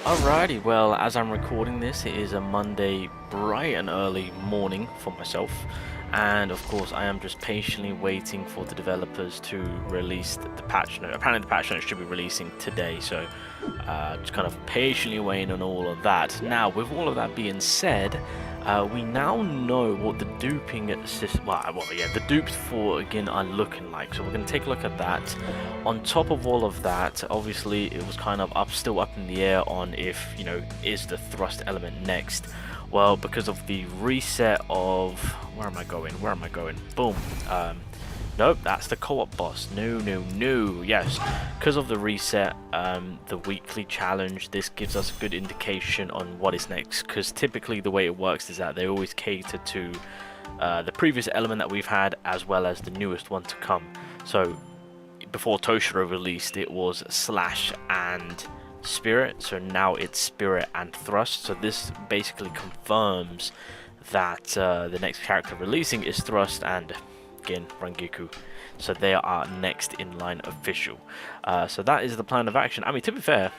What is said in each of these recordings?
Alrighty, well, as I'm recording this, it is a Monday bright and early morning for myself, and of course I am just patiently waiting for the developers to release the patch note. Apparently the patch note should be releasing today, so just kind of patiently waiting on all of that. Now, with all of that being said, we now know what the duping system, the dupes for again are looking like. So we're going to take a look at that. On top of all of that, obviously it was kind of still up in the air on if, you know, is the thrust element next. Well, because of the reset of, where am I going? Boom. Nope, that's the co-op boss. No. Yes, because of the reset, the weekly challenge, this gives us a good indication on what is next. Because typically the way it works is that they always cater to the previous element that we've had, as well as the newest one to come. So before Toshiro released, it was Slash and Spirit. So now it's Spirit and Thrust. So this basically confirms that the next character releasing is Thrust and again Rangiku, so they are next in line official. So that is the plan of action. I mean, to be fair,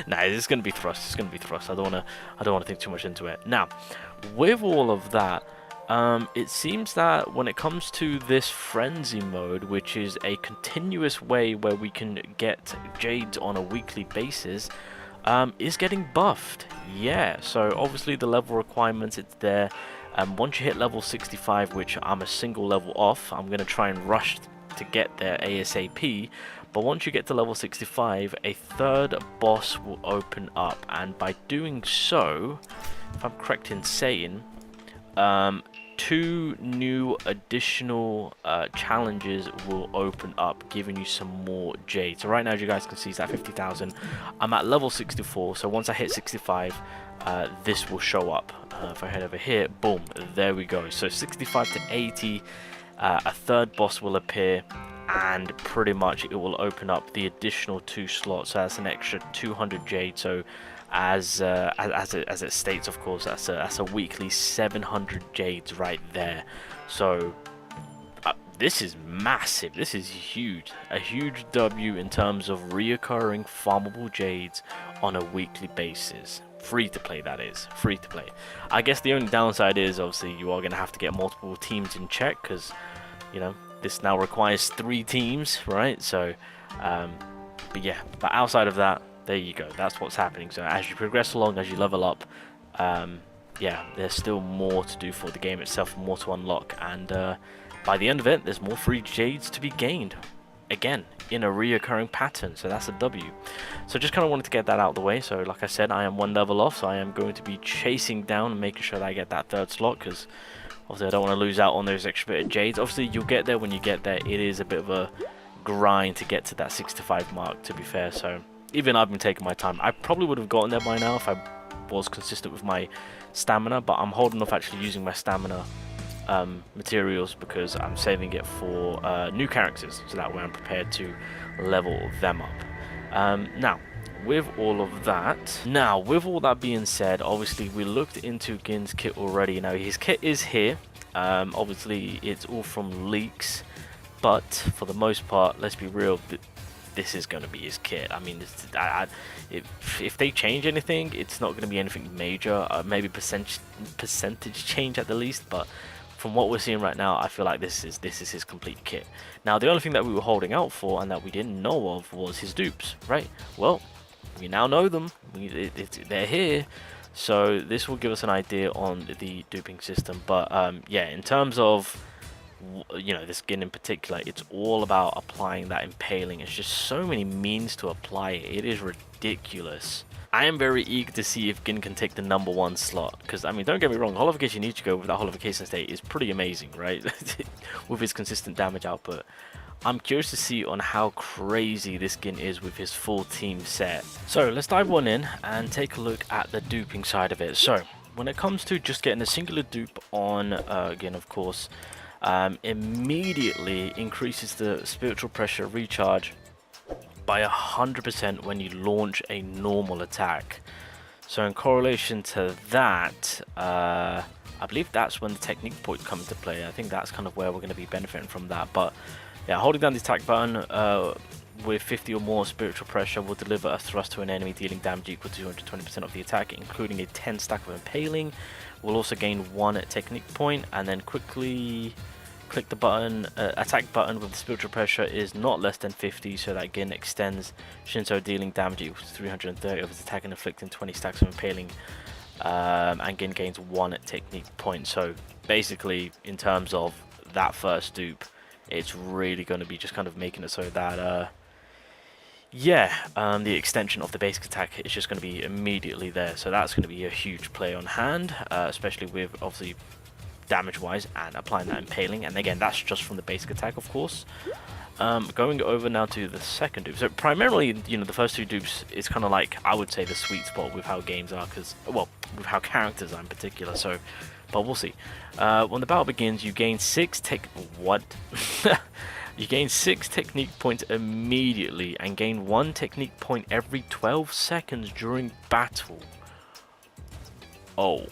nah, it's gonna be Thrust. It's gonna be Thrust. I don't wanna think too much into it. Now, with all of that, it seems that when it comes to this frenzy mode, which is a continuous way where we can get Jades on a weekly basis, is getting buffed. Yeah, so obviously the level requirements, it's there. Once you hit level 65, which I'm a single level off, I'm going to try and rush to get there ASAP. But once you get to level 65, a third boss will open up. And by doing so, if I'm correct in saying, 2 new additional challenges will open up, giving you some more jade. So right now, as you guys can see, it's at 50,000. I'm at level 64, so once I hit 65, this will show up. If I head over here, boom, there we go. So 65 to 80, a third boss will appear, and pretty much it will open up the additional 2 slots. So that's an extra 200 jade. So as it states, of course, that's a weekly 700 jades right there. So this is massive. This is huge. A huge W in terms of reoccurring farmable jades on a weekly basis. Free to play, that is. Free to play. I guess the only downside is obviously you are going to have to get multiple teams in check, because, you know, this now requires 3 teams, right? So, but yeah, but outside of that, there you go. That's what's happening. So as you progress along, as you level up, yeah, there's still more to do for the game itself, more to unlock, and by the end of it, there's more free jades to be gained. Again, in a reoccurring pattern, so that's a W. So just kind of wanted to get that out of the way. So like I said, I am 1 level off, so I am going to be chasing down and making sure that I get that 3rd slot, because obviously I don't want to lose out on those extra bit of jades. Obviously you'll get there when you get there. It is a bit of a grind to get to that 65 mark, to be fair. So even I've been taking my time. I probably would have gotten there by now if I was consistent with my stamina, but I'm holding off actually using my stamina materials, because I'm saving it for new characters, so that way I'm prepared to level them up. Now with all that being said, obviously we looked into Gin's kit already. Now his kit is here. Obviously it's all from leaks, but for the most part, let's be real, this is going to be his kit. I mean, if they change anything, it's not going to be anything major. Maybe percentage change at the least, but from what we're seeing right now, I feel like this is his complete kit. Now, the only thing that we were holding out for and that we didn't know of was his dupes, right? Well, we now know them. They're here. So this will give us an idea on the duping system. But yeah, in terms of, you know, this skin in particular, it's all about applying that impaling. It's just so many means to apply it. It is ridiculous. I am very eager to see if Gin can take the #1 slot, because I mean, don't get me wrong, Holification Ichigo with that Holification state is pretty amazing, right? With his consistent damage output. I'm curious to see on how crazy this Gin is with his full team set. So let's dive one in and take a look at the duping side of it. So when it comes to just getting a singular dupe on Gin, of course, immediately increases the spiritual pressure recharge by 100% when you launch a normal attack. So in correlation to that, I believe that's when the technique point comes into play. I think that's kind of where we're going to be benefiting from that. But yeah, holding down the attack button with 50 or more spiritual pressure will deliver a thrust to an enemy dealing damage equal to 220% of the attack, including a 10 stack of impaling. We'll also gain 1 technique point, and then quickly click the button. Attack button with the spiritual pressure is not less than 50, so that again extends Shinso dealing damage equal to 330 of his attack and inflicting 20 stacks of impaling, and again gains 1 technique point. So basically, in terms of that first dupe, it's really going to be just kind of making it so that the extension of the basic attack is just going to be immediately there. So that's going to be a huge play on hand, especially with obviously damage wise and applying that impaling. And again, that's just from the basic attack, of course. Going over now to the second dupe. So primarily, you know, the first 2 dupes is kind of like, I would say, the sweet spot with how games are, because, well, with how characters are in particular. So, but we'll see. When the battle begins, you gain 6 You gain 6 technique points immediately and gain 1 technique point every 12 seconds during battle. Oh.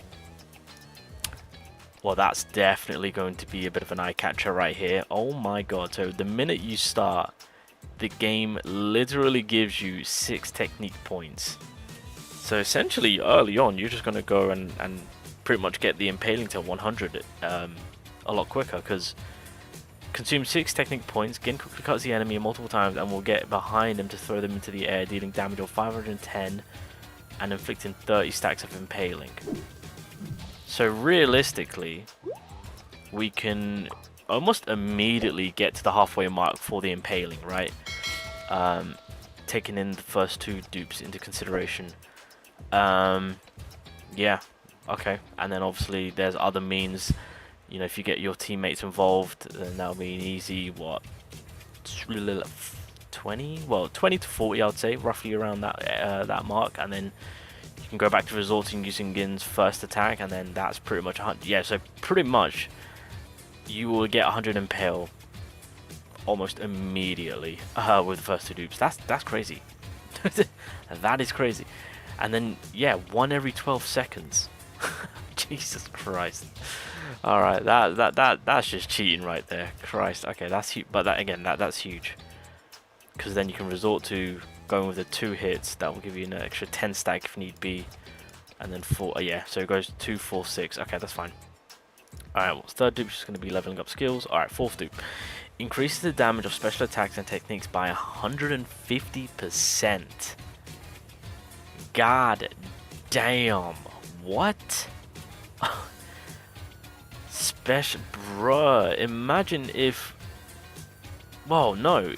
Well, that's definitely going to be a bit of an eye catcher right here. Oh my god. So the minute you start, the game literally gives you 6 technique points. So essentially, early on, you're just going to go and pretty much get the impaling to 100 a lot quicker, because consume 6 technique points, again quickly cuts the enemy multiple times, and will get behind them to throw them into the air, dealing damage of 510 and inflicting 30 stacks of impaling. So realistically, we can almost immediately get to the halfway mark for the impaling, right? Taking in the first 2 dupes into consideration. Yeah, okay. And then obviously there's other means. You know, if you get your teammates involved, then that'll be an easy, what, 20? Well, 20 to 40, I would say, roughly around that that mark. And then you can go back to resorting using Gin's first attack, and then that's pretty much 100. Yeah, so pretty much you will get 100 impale almost immediately with the first 2 dupes. That's crazy. That is crazy. And then, yeah, 1 every 12 seconds. Jesus Christ. All right, that's just cheating right there. Christ. Okay, that's huge. But that again, that's huge, because then you can resort to going with the 2 hits. That will give you an extra 10 stack if need be, and then 4. Yeah, so it goes 2, 4, 6. Okay, that's fine. All right, well, third dupe is just going to be leveling up skills. All right, fourth dupe increases the damage of special attacks and techniques by 150%. God damn. What? Special, bruh. Imagine if. Well, no.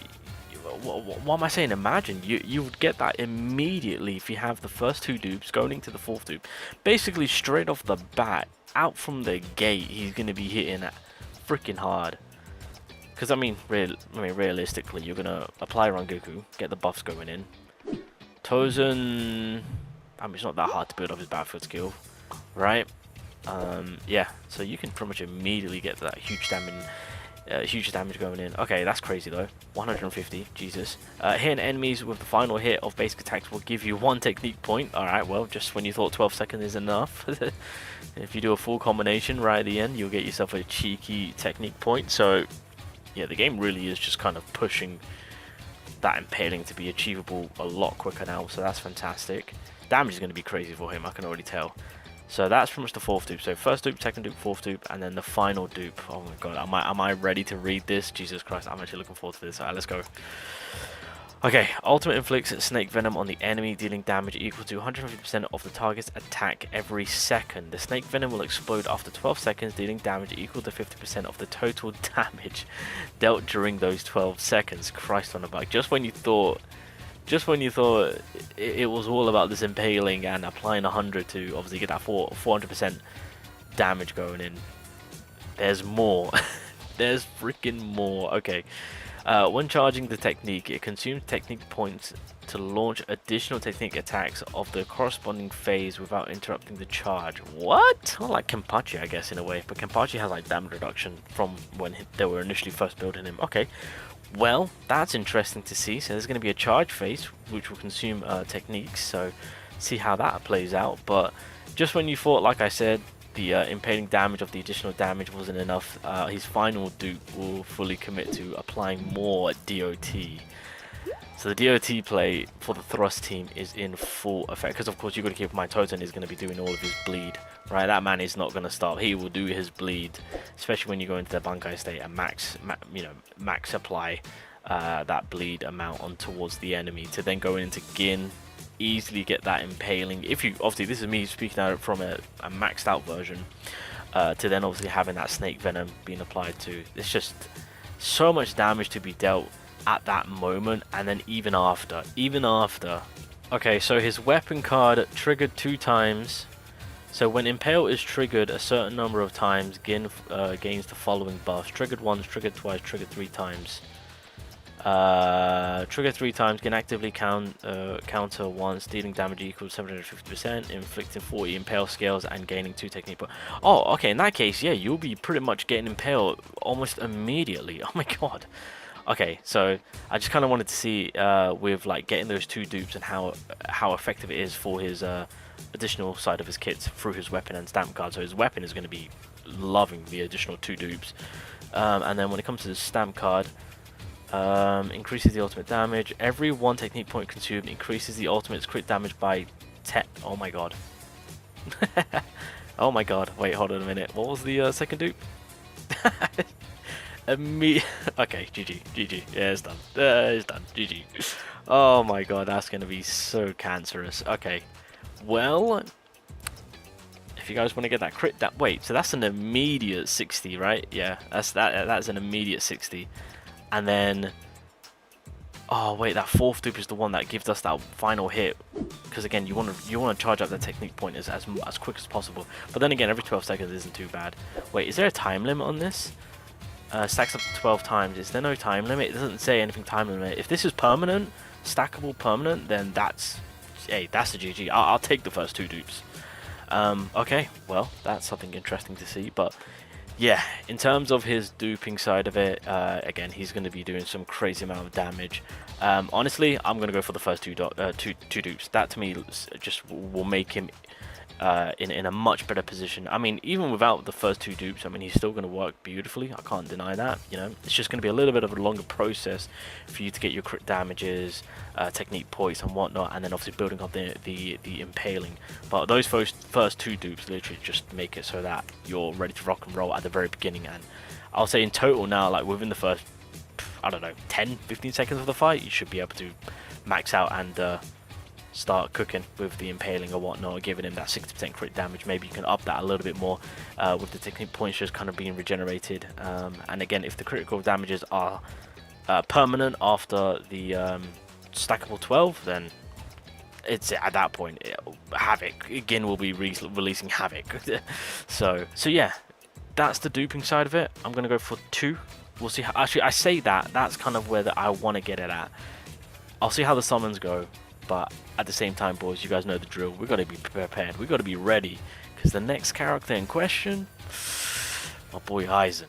What am I saying? Imagine you would get that immediately if you have the first 2 dupes going into the 4th dupe. Basically, straight off the bat, out from the gate, he's gonna be hitting freaking hard. Because I mean, realistically, you're gonna apply Rangoku, get the buffs going in. Tozen, I mean, it's not that hard to build up his battlefield skill, right? Yeah, so you can pretty much immediately get that huge damage going in. Okay, that's crazy though. 150, Jesus. Hitting enemies with the final hit of basic attacks will give you 1 technique point. Alright, well, just when you thought 12 seconds is enough. If you do a full combination right at the end, you'll get yourself a cheeky technique point. So, yeah, the game really is just kind of pushing that impaling to be achievable a lot quicker now. So that's fantastic. Damage is going to be crazy for him, I can already tell. So that's pretty much the 4th dupe. So first dupe, second dupe, 4th dupe, and then the final dupe. Oh my god, am I ready to read this? Jesus Christ, I'm actually looking forward to this. Alright, let's go. Okay, ultimate inflicts snake venom on the enemy, dealing damage equal to 150% of the target's attack every second. The snake venom will explode after 12 seconds, dealing damage equal to 50% of the total damage dealt during those 12 seconds. Christ on a bike. Just when you thought it was all about this impaling and applying 100 to obviously get that 400% damage going in, there's more. There's freaking more. Okay. When charging the technique, it consumes technique points to launch additional technique attacks of the corresponding phase without interrupting the charge. What? Well, like Kenpachi, I guess, in a way. But Kenpachi has like damage reduction from when they were initially first building him. Okay. Well, that's interesting to see. So there's going to be a charge phase, which will consume techniques. So see how that plays out. But just when you thought, like I said, the impaling damage of the additional damage wasn't enough, his final dupe will fully commit to applying more DOT. So the DOT play for the thrust team is in full effect, because of course you've got to keep in mind Toten is going to be doing all of his bleed, right? That man is not going to stop. He will do his bleed, especially when you go into the Bankai state and max apply that bleed amount on towards the enemy to then go into Gin, easily get that impaling. If you obviously, this is me speaking out from a maxed out version, to then obviously having that snake venom being applied to. It's just so much damage to be dealt at that moment, and then even after. Okay, so his weapon card triggered 2 times. So when Impale is triggered a certain number of times, Gin gains the following buffs: triggered once, triggered twice, triggered 3 times. Trigger 3 times, Gin actively counter once, dealing damage equals 750%, inflicting 40 impale scales, and gaining 2 technique points. Oh, okay, in that case, yeah, you'll be pretty much getting impale almost immediately. Oh my god. Okay, so I just kind of wanted to see with like getting those 2 dupes and how effective it is for his additional side of his kits through his weapon and stamp card. So his weapon is going to be loving the additional 2 dupes, and then when it comes to the stamp card, increases the ultimate damage. Every 1 technique point consumed increases the ultimate's crit damage by 10. Oh my god. Oh my god. Wait, hold on a minute. What was the second dupe? Okay, GG. Yeah, it's done. It's done. GG. Oh my god, that's going to be so cancerous. Okay. Well, if you guys want to get that crit, wait, so that's an immediate 60, right? Yeah, that's an immediate 60. And then, oh wait, that 4th dupe is the one that gives us that final hit. Because again, you want to charge up that technique point as quick as possible. But then again, every 12 seconds isn't too bad. Wait, is there a time limit on this? Stacks up to 12 times. Is there no time limit? It doesn't say anything time limit. If this is permanent, stackable permanent, then that's a GG. I'll take the first 2 dupes. Okay, well, that's something interesting to see. But yeah, in terms of his duping side of it, again, he's going to be doing some crazy amount of damage. Honestly, I'm going to go for the first two dupes. That to me just will make him in a much better position. I mean, even without the first 2 dupes, I mean, he's still going to work beautifully. I can't deny that. You know, it's just going to be a little bit of a longer process for you to get your crit damages, technique points, and whatnot, and then obviously building up the impaling. But those first 2 dupes literally just make it so that you're ready to rock and roll at the very beginning. And I'll say in total now, like within the first, I don't know, 10-15 seconds of the fight, you should be able to max out and start cooking with the impaling or whatnot, giving him that 60% crit damage. Maybe you can up that a little bit more with the technique points just kind of being regenerated. And again, if the critical damages are permanent after the stackable 12, then it's at that point Havoc again will be releasing Havoc. so yeah, that's the duping side of it. I'm gonna go for 2. We'll see how, actually I say that's kind of where I want to get it at. I'll see how the summons go. But at the same time, boys, you guys know the drill. We've got to be prepared. We've got to be ready. Because the next character in question, my boy Aizen.